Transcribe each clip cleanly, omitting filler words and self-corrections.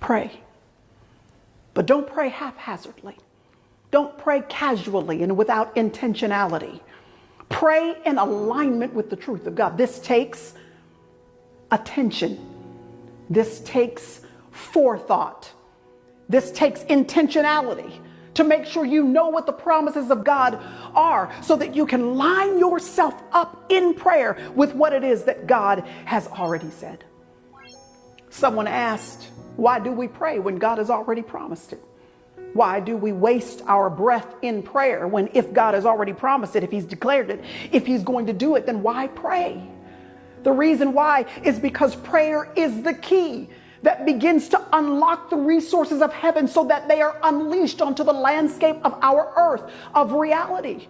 Pray. But don't pray haphazardly. Don't pray casually and without intentionality. Pray in alignment with the truth of God. This takes attention. This takes forethought. This takes intentionality to make sure you know what the promises of God are so that you can line yourself up in prayer with what it is that God has already said. Someone asked, why do we pray when God has already promised it? Why do we waste our breath in prayer when if God has already promised it, if he's declared it, if he's going to do it, then why pray? The reason why is because prayer is the key that begins to unlock the resources of heaven so that they are unleashed onto the landscape of our earth, of reality.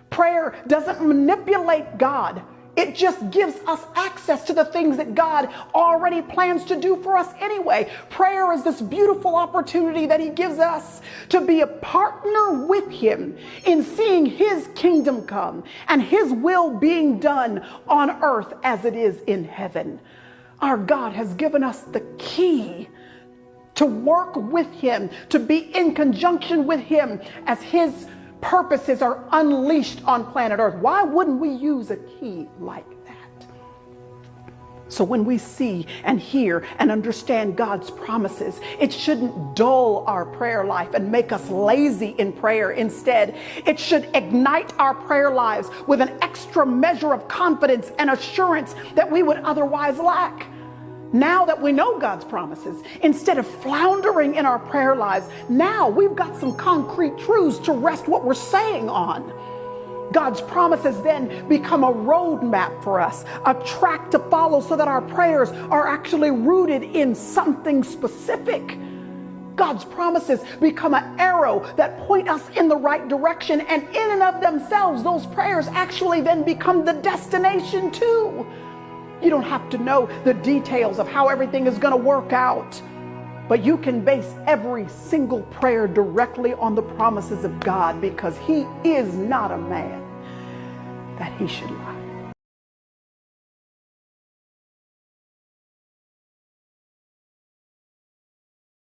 Prayer doesn't manipulate God. It just gives us access to the things that God already plans to do for us anyway. Prayer is this beautiful opportunity that he gives us to be a partner with him in seeing his kingdom come and his will being done on earth as it is in heaven. Our God has given us the key to work with him, to be in conjunction with him as his purposes are unleashed on planet Earth. Why wouldn't we use a key like that? So when we see and hear and understand God's promises, it shouldn't dull our prayer life and make us lazy in prayer. Instead, it should ignite our prayer lives with an extra measure of confidence and assurance that we would otherwise lack. Now that we know God's promises, instead of floundering in our prayer lives, now we've got some concrete truths to rest what we're saying on. God's promises then become a roadmap for us, a track to follow so that our prayers are actually rooted in something specific. God's promises become an arrow that point us in the right direction, and in and of themselves, those prayers actually then become the destination too. You don't have to know the details of how everything is going to work out, but you can base every single prayer directly on the promises of God because he is not a man that he should lie.